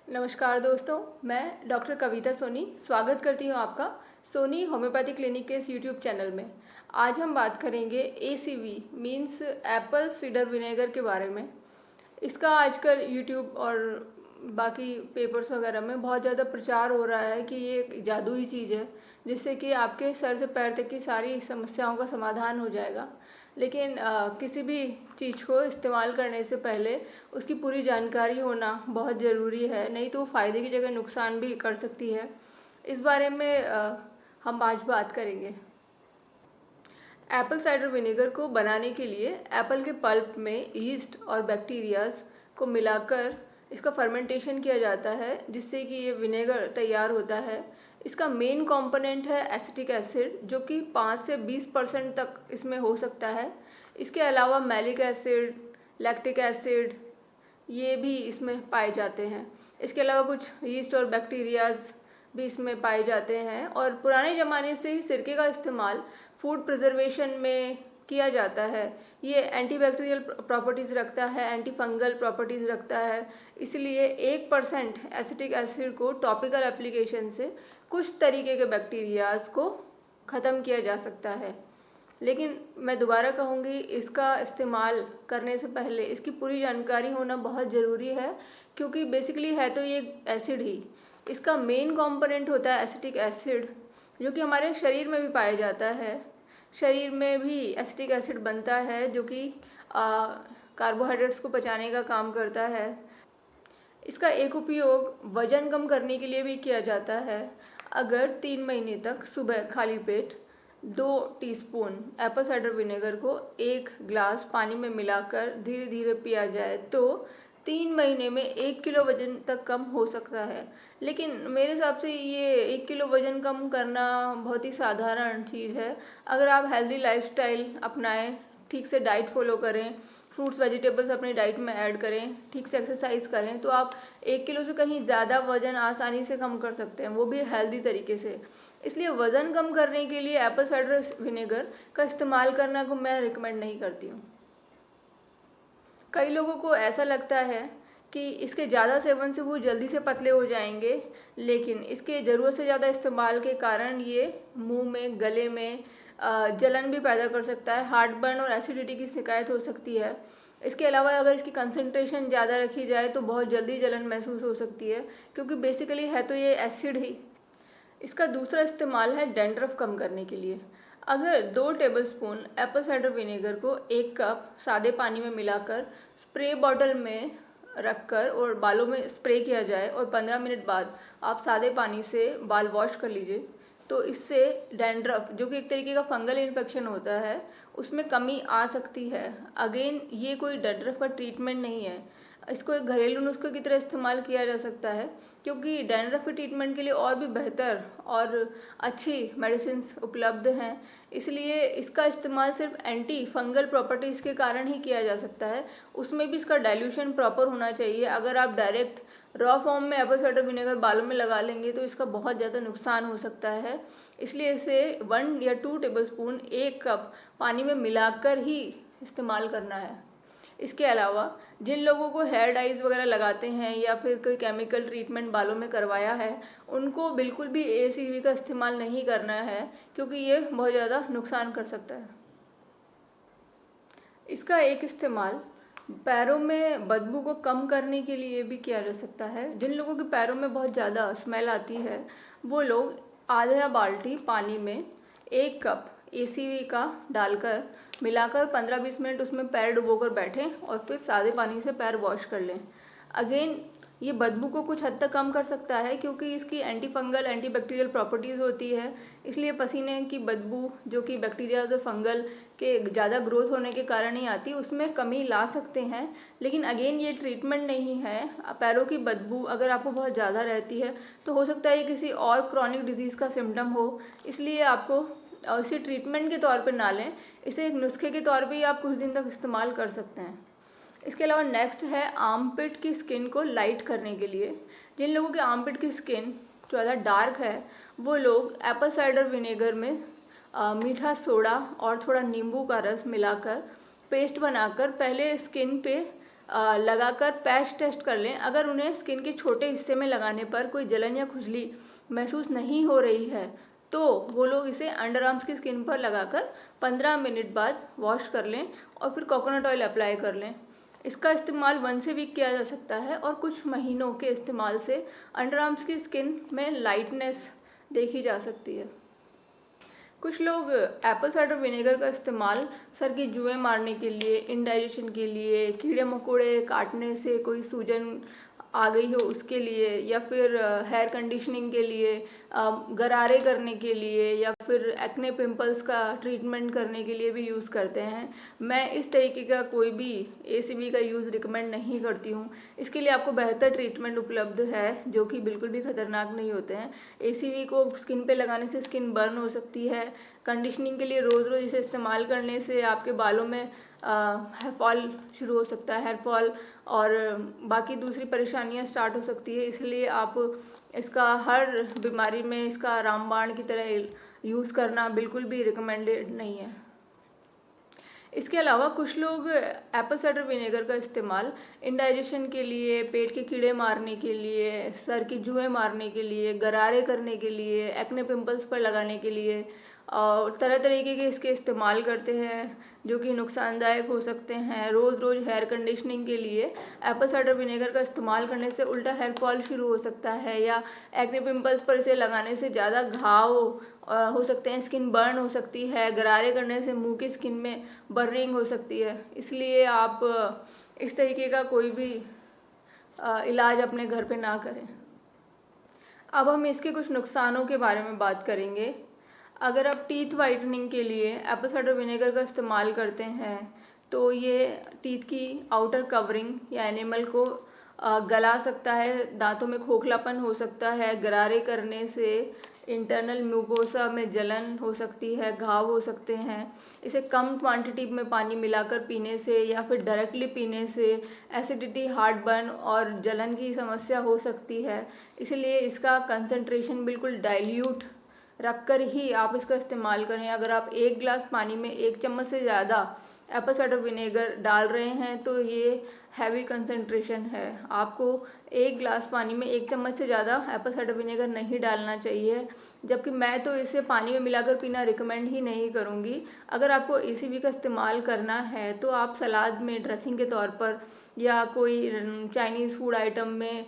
नमस्कार दोस्तों, मैं डॉक्टर कविता सोनी स्वागत करती हूँ आपका सोनी होम्योपैथी क्लिनिक के इस यूट्यूब चैनल में। आज हम बात करेंगे ACV means Apple cedar vinegar के बारे में। इसका आजकल यूट्यूब और बाकी पेपर्स वगैरह में बहुत ज़्यादा प्रचार हो रहा है कि ये एक जादुई चीज़ है जिससे कि आपके सर से पैर तक की सारी समस्याओं का समाधान हो जाएगा। लेकिन किसी भी चीज़ को इस्तेमाल करने से पहले उसकी पूरी जानकारी होना बहुत ज़रूरी है, नहीं तो फ़ायदे की जगह नुकसान भी कर सकती है। इस बारे में हम आज बात करेंगे। एप्पल साइडर विनेगर को बनाने के लिए एप्पल के पल्प में यीस्ट और बैक्टीरियाज को मिलाकर इसका फर्मेंटेशन किया जाता है, जिससे कि ये विनेगर तैयार होता है। इसका मेन कंपोनेंट है एसिटिक एसिड, जो कि 5 से 20% तक इसमें हो सकता है। इसके अलावा मैलिक एसिड, लैक्टिक एसिड ये भी इसमें पाए जाते हैं। इसके अलावा कुछ यीस्ट और बैक्टीरियाज भी इसमें पाए जाते हैं। और पुराने ज़माने से ही सिरके का इस्तेमाल फूड प्रिजर्वेशन में किया जाता है। ये एंटीबैक्टीरियल प्रॉपर्टीज़ रखता है, एंटी फंगल प्रॉपर्टीज़ रखता है। इसलिए 1% एसिटिक एसिड को टॉपिकल एप्लीकेशन से कुछ तरीके के बैक्टीरियाज को ख़त्म किया जा सकता है। लेकिन मैं दोबारा कहूँगी, इसका इस्तेमाल करने से पहले इसकी पूरी जानकारी होना बहुत ज़रूरी है, क्योंकि बेसिकली है तो ये एसिड ही। इसका मेन कंपोनेंट होता है एसिटिक एसिड, जो कि हमारे शरीर में भी पाया जाता है। शरीर में भी एसिटिक एसिड बनता है जो कि कार्बोहाइड्रेट्स को पचाने का काम करता है। इसका एक उपयोग वज़न कम करने के लिए भी किया जाता है। अगर 3 महीने तक सुबह खाली पेट 2 टीस्पून एप्पल साइडर विनेगर को 1 ग्लास पानी में मिलाकर धीरे धीरे पिया जाए तो 3 महीने में 1 किलो वज़न तक कम हो सकता है। लेकिन मेरे हिसाब से ये 1 किलो वज़न कम करना बहुत ही साधारण चीज़ है। अगर आप हेल्दी लाइफस्टाइल अपनाएं, ठीक से डाइट फॉलो करें, फ्रूट्स वेजिटेबल्स अपनी डाइट में ऐड करें, ठीक से एक्सरसाइज करें, तो आप 1 किलो से कहीं ज़्यादा वज़न आसानी से कम कर सकते हैं, वो भी हेल्दी तरीके से। इसलिए वज़न कम करने के लिए एप्पल साइडर विनेगर का इस्तेमाल करना को मैं रिकमेंड नहीं करती हूँ। कई लोगों को ऐसा लगता है कि इसके ज़्यादा सेवन से वो जल्दी से पतले हो जाएंगे, लेकिन इसके ज़रूरत से ज़्यादा इस्तेमाल के कारण ये मुंह में, गले में जलन भी पैदा कर सकता है, हार्ट बर्न और एसिडिटी की शिकायत हो सकती है। इसके अलावा अगर इसकी कंसंट्रेशन ज़्यादा रखी जाए तो बहुत जल्दी जलन महसूस हो सकती है, क्योंकि बेसिकली है तो ये एसिड ही। इसका दूसरा इस्तेमाल है डैंड्रफ कम करने के लिए। अगर 2 टेबलस्पून एप्पल साइडर विनेगर को 1 कप सादे पानी में मिलाकर स्प्रे बॉटल में रखकर और बालों में स्प्रे किया जाए और 15 मिनट बाद आप सादे पानी से बाल वॉश कर लीजिए, तो इससे डैंड्रफ, जो कि एक तरीके का फंगल इन्फेक्शन होता है, उसमें कमी आ सकती है। अगेन, ये कोई डैंड्रफ का ट्रीटमेंट नहीं है। इसको एक घरेलू नुस्खे की तरह इस्तेमाल किया जा सकता है, क्योंकि डैंड्रफ के ट्रीटमेंट के लिए और भी बेहतर और अच्छी मेडिसिन्स उपलब्ध हैं। इसलिए इसका इस्तेमाल सिर्फ एंटी फंगल प्रॉपर्टीज़ के कारण ही किया जा सकता है। उसमें भी इसका डाइल्यूशन प्रॉपर होना चाहिए। अगर आप डायरेक्ट रॉ फॉर्म में एप्पल साइडर विनेगर बालों में लगा लेंगे तो इसका बहुत ज़्यादा नुकसान हो सकता है। इसलिए इसे 1 या 2 टेबलस्पून 1 कप पानी में मिलाकर ही इस्तेमाल करना है। इसके अलावा जिन लोगों को हेयर डाइज वगैरह लगाते हैं या फिर कोई केमिकल ट्रीटमेंट बालों में करवाया है, उनको बिल्कुल भी ACV का इस्तेमाल नहीं करना है, क्योंकि ये बहुत ज़्यादा नुकसान कर सकता है। इसका एक इस्तेमाल पैरों में बदबू को कम करने के लिए भी किया जा सकता है। जिन लोगों के पैरों में बहुत ज़्यादा स्मेल आती है, वो लोग आधा बाल्टी पानी में 1 कप ACV का डालकर मिलाकर 15-20 मिनट उसमें पैर डुबोकर बैठें और फिर सादे पानी से पैर वॉश कर लें। अगेन, ये बदबू को कुछ हद तक कम कर सकता है, क्योंकि इसकी anti fungal, anti bacterial properties होती है। इसलिए पसीने की बदबू, जो कि बैक्टीरियाज और फंगल के ज़्यादा ग्रोथ होने के कारण ही आती है, उसमें कमी ला सकते हैं। लेकिन अगेन, ये ट्रीटमेंट नहीं है। पैरों की बदबू अगर आपको बहुत ज़्यादा रहती है तो हो सकता है ये किसी और क्रॉनिक डिजीज़ का सिम्टम हो, इसलिए आपको इसे ट्रीटमेंट के तौर पे ना लें, इसे एक नुस्खे के तौर पे ही आप कुछ दिन तक इस्तेमाल कर सकते हैं। इसके अलावा नेक्स्ट है आर्मपिट की स्किन को लाइट करने के लिए। जिन लोगों की आर्मपिट की स्किन ज़्यादा डार्क है, वो लोग एप्पल साइडर विनेगर में मीठा सोडा और थोड़ा नींबू का रस मिलाकर पेस्ट बनाकर पहले स्किन पे लगाकर पैच टेस्ट कर लें। अगर उन्हें स्किन के छोटे हिस्से में लगाने पर कोई जलन या खुजली महसूस नहीं हो रही है तो वो लोग इसे अंडर आर्म्स की स्किन पर लगाकर 15 मिनट बाद वॉश कर लें और फिर कोकोनट ऑयल अप्लाई कर लें। इसका इस्तेमाल 1 से वीक किया जा सकता है और कुछ महीनों के इस्तेमाल से अंडर आर्म्स की स्किन में लाइटनेस देखी जा सकती है। कुछ लोग एप्पल साइडर विनेगर का इस्तेमाल सर की जुएं मारने के लिए, इंडाइजेशन के लिए, कीड़े मकोड़े काटने से कोई सूजन आ गई हो उसके लिए, या फिर हेयर कंडीशनिंग के लिए, गरारे करने के लिए, या फिर एक्ने पिंपल्स का ट्रीटमेंट करने के लिए भी यूज़ करते हैं। मैं इस तरीके का कोई भी एसीवी का यूज़ रिकमेंड नहीं करती हूँ। इसके लिए आपको बेहतर ट्रीटमेंट उपलब्ध है जो कि बिल्कुल भी खतरनाक नहीं होते हैं। एसीवी को स्किन पे लगाने से स्किन बर्न हो सकती है। कंडीशनिंग के लिए रोज़ रोज़ इसे इस्तेमाल करने से आपके बालों में हेयर फॉल शुरू हो सकता है, हेयर फॉल और बाकी दूसरी परेशानियां स्टार्ट हो सकती है। इसलिए आप इसका हर बीमारी में इसका रामबाण की तरह यूज़ करना बिल्कुल भी रिकमेंडेड नहीं है। इसके अलावा कुछ लोग एप्पल साइडर विनेगर का इस्तेमाल इंडाइजेशन के लिए, पेट के कीड़े मारने के लिए, सर की जुएं मारने के लिए, गरारे करने के लिए, एक्ने पिंपल्स पर लगाने के लिए और तरह तरीके के इसके इस्तेमाल करते हैं जो कि नुकसानदायक हो सकते हैं। रोज़ रोज़ हेयर कंडीशनिंग के लिए एप्पल साइडर विनेगर का इस्तेमाल करने से उल्टा हेयर फॉल शुरू हो सकता है, या एक्ने पिंपल्स पर इसे लगाने से ज़्यादा घाव हो सकते हैं, स्किन बर्न हो सकती है, गरारे करने से मुंह की स्किन में बर्निंग हो सकती है। इसलिए आप इस तरीके का कोई भी इलाज अपने घर पे ना करें। अब हम इसके कुछ नुकसानों के बारे में बात करेंगे। अगर आप टीथ वाइटनिंग के लिए एप्पल साइडर विनेगर का इस्तेमाल करते हैं तो ये टीथ की आउटर कवरिंग या एनिमल को गला सकता है, दांतों में खोखलापन हो सकता है, गरारे करने से इंटरनल म्यूकोसा में जलन हो सकती है, घाव हो सकते हैं। इसे कम क्वांटिटी में पानी मिलाकर पीने से या फिर डायरेक्टली पीने से एसिडिटी, हार्टबर्न और जलन की समस्या हो सकती है। इसलिए इसका कंसंट्रेशन बिल्कुल डाइल्यूट रखकर ही आप इसका इस्तेमाल करें। अगर आप 1 गिलास पानी में 1 चम्मच से ज़्यादा एप्पल साइडर विनेगर डाल रहे हैं तो ये हैवी कंसंट्रेशन है। आपको 1 गिलास पानी में 1 चम्मच से ज़्यादा एप्पल साइडर विनेगर नहीं डालना चाहिए, जबकि मैं तो इसे पानी में मिलाकर पीना रिकमेंड ही नहीं करूँगी। अगर आपको एसीवी का इस्तेमाल करना है तो आप सलाद में ड्रेसिंग के तौर पर या कोई चाइनीज़ फूड आइटम में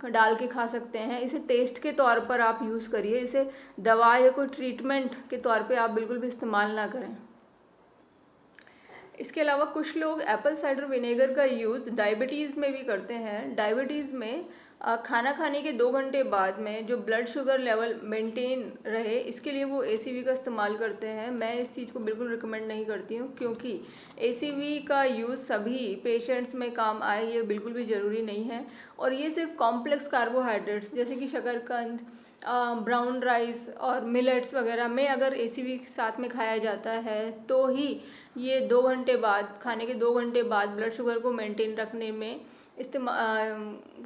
डाल के खा सकते हैं। इसे टेस्ट के तौर पर आप यूज़ करिए, इसे दवा या कोई ट्रीटमेंट के तौर पे आप बिल्कुल भी इस्तेमाल ना करें। इसके अलावा कुछ लोग एप्पल साइडर विनेगर का यूज़ डायबिटीज़ में भी करते हैं। डायबिटीज़ में खाना खाने के 2 घंटे बाद में जो ब्लड शुगर लेवल मेंटेन रहे, इसके लिए वो एसीवी का इस्तेमाल करते हैं। मैं इस चीज़ को बिल्कुल रिकमेंड नहीं करती हूँ, क्योंकि एसीवी का यूज़ सभी पेशेंट्स में काम आए ये बिल्कुल भी ज़रूरी नहीं है। और ये सिर्फ कॉम्प्लेक्स कार्बोहाइड्रेट्स जैसे कि शकरकंद, ब्राउन राइस और मिलेट्स वगैरह में अगर एसीवी साथ में खाया जाता है तो ही ये 2 घंटे बाद, खाने के 2 घंटे बाद ब्लड शुगर को मेंटेन रखने में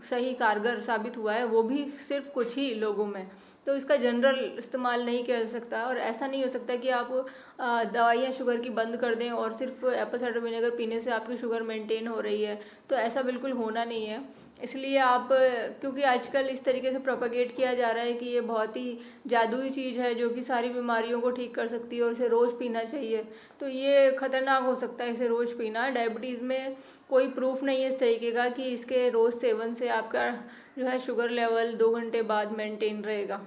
सही कारगर साबित हुआ है, वो भी सिर्फ कुछ ही लोगों में। तो इसका जनरल इस्तेमाल नहीं किया जा सकता और ऐसा नहीं हो सकता कि आप दवाइयाँ शुगर की बंद कर दें और सिर्फ एप्पल साइडर विनेगर पीने से आपकी शुगर मेंटेन हो रही है, तो ऐसा बिल्कुल होना नहीं है। इसलिए आप, क्योंकि आजकल इस तरीके से प्रोपेगेट किया जा रहा है कि ये बहुत ही जादुई चीज़ है जो कि सारी बीमारियों को ठीक कर सकती है और इसे रोज़ पीना चाहिए, तो ये खतरनाक हो सकता है इसे रोज़ पीना। डायबिटीज़ में कोई प्रूफ नहीं है इस तरीके का कि इसके रोज़ सेवन से आपका जो है शुगर लेवल 2 घंटे बाद मेंटेन रहेगा।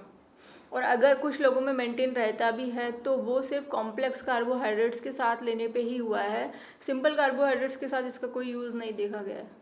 और अगर कुछ लोगों में मेंटेन रहता भी है तो वो सिर्फ कॉम्प्लेक्स कार्बोहाइड्रेट्स के साथ लेने पे ही हुआ है, सिंपल कार्बोहाइड्रेट्स के साथ इसका कोई यूज़ नहीं देखा गया है।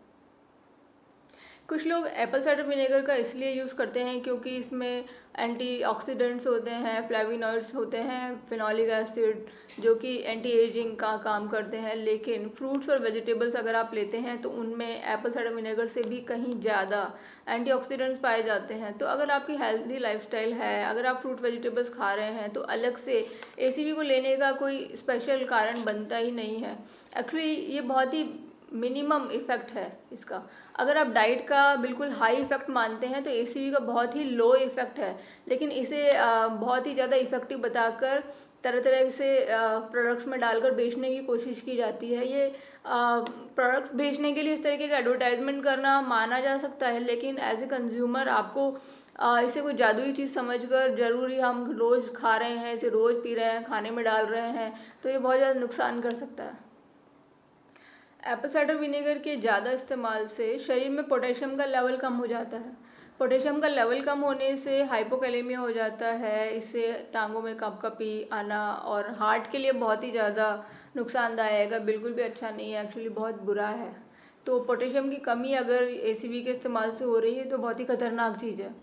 कुछ लोग एप्पल साइडर विनेगर का इसलिए यूज़ करते हैं क्योंकि इसमें एंटीऑक्सीडेंट्स होते हैं, फ्लेविनॉइड्स होते हैं, फिनोलिक एसिड जो कि एंटी एजिंग का काम करते हैं। लेकिन फ्रूट्स और वेजिटेबल्स अगर आप लेते हैं तो उनमें एप्पल साइडर विनेगर से भी कहीं ज़्यादा एंटीऑक्सीडेंट्स पाए जाते हैं। तो अगर आपकी हेल्दी लाइफस्टाइल है, अगर आप फ्रूट वेजिटेबल्स खा रहे हैं तो अलग से एसीवी को लेने का कोई स्पेशल कारण बनता ही नहीं है। एक्चुअली ये बहुत ही मिनिमम इफ़ेक्ट है इसका। अगर आप डाइट का बिल्कुल हाई इफ़ेक्ट मानते हैं तो एसीवी का बहुत ही लो इफ़ेक्ट है, लेकिन इसे बहुत ही ज़्यादा इफ़ेक्टिव बताकर तरह तरह से प्रोडक्ट्स में डालकर बेचने की कोशिश की जाती है। ये प्रोडक्ट्स बेचने के लिए इस तरीके का एडवर्टाइजमेंट करना माना जा सकता है, लेकिन एज ए कंज्यूमर आपको इसे कोई जादुई चीज़ समझकर ज़रूरी हम रोज़ खा रहे हैं, इसे रोज़ पी रहे हैं, खाने में डाल रहे हैं, तो ये बहुत ज़्यादा नुकसान कर सकता है। एप्पल साइडर विनेगर के ज़्यादा इस्तेमाल से शरीर में पोटेशियम का लेवल कम हो जाता है। पोटेशियम का लेवल कम होने से हाइपोकैलेमिया हो जाता है। इससे टांगों में कपकपी आना और हार्ट के लिए बहुत ही ज़्यादा नुकसानदायक है, बिल्कुल भी अच्छा नहीं है, एक्चुअली बहुत बुरा है। तो पोटेशियम की कमी अगर एसीवी के इस्तेमाल से हो रही है तो बहुत ही खतरनाक चीज़ है।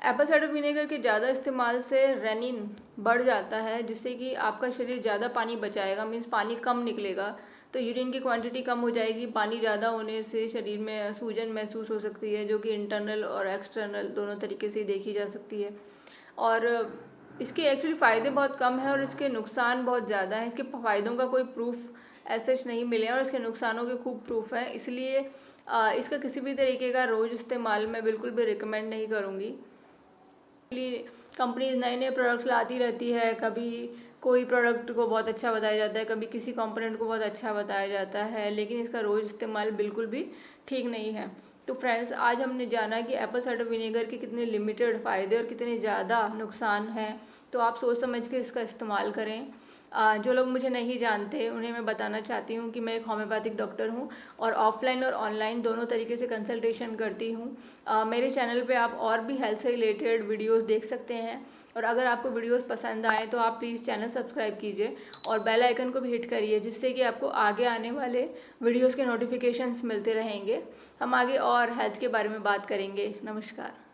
एप्पल साइडर विनेगर के ज़्यादा इस्तेमाल से रेनिन बढ़ जाता है, जिससे कि आपका शरीर ज़्यादा पानी बचाएगा, मीन्स पानी कम निकलेगा, तो यूरिन की क्वांटिटी कम हो जाएगी। पानी ज़्यादा होने से शरीर में सूजन महसूस हो सकती है, जो कि इंटरनल और एक्सटर्नल दोनों तरीके से देखी जा सकती है। और इसके एक्चुअली फ़ायदे बहुत कम हैं और इसके नुकसान बहुत ज़्यादा हैं। इसके फ़ायदों का कोई प्रूफ ऐसे नहीं मिले और इसके नुकसानों के खूब प्रूफ हैं, इसलिए इसका किसी भी तरीके का रोज़ इस्तेमाल मैं बिल्कुल भी रिकमेंड नहीं करूँगी। कंपनी नए नए प्रोडक्ट्स लाती रहती है, कभी कोई प्रोडक्ट को बहुत अच्छा बताया जाता है, कभी किसी कंपोनेंट को बहुत अच्छा बताया जाता है, लेकिन इसका रोज़ इस्तेमाल बिल्कुल भी ठीक नहीं है। तो फ्रेंड्स, आज हमने जाना कि एप्पल साइडर विनेगर के कितने लिमिटेड फ़ायदे और कितने ज़्यादा नुकसान हैं, तो आप सोच समझ के इसका इस्तेमाल करें। जो लोग मुझे नहीं जानते उन्हें मैं बताना चाहती हूँ कि मैं एक होम्योपैथिक डॉक्टर हूँ और ऑफलाइन और ऑनलाइन दोनों तरीके से कंसल्टेशन करती हूँ। मेरे चैनल पे आप और भी हेल्थ से रिलेटेड वीडियोस देख सकते हैं, और अगर आपको वीडियोस पसंद आए तो आप प्लीज़ चैनल सब्सक्राइब कीजिए और बेल आइकन को भी हिट करिए, जिससे कि आपको आगे आने वाले वीडियोज़ के नोटिफिकेशंस मिलते रहेंगे। हम आगे और हेल्थ के बारे में बात करेंगे। नमस्कार।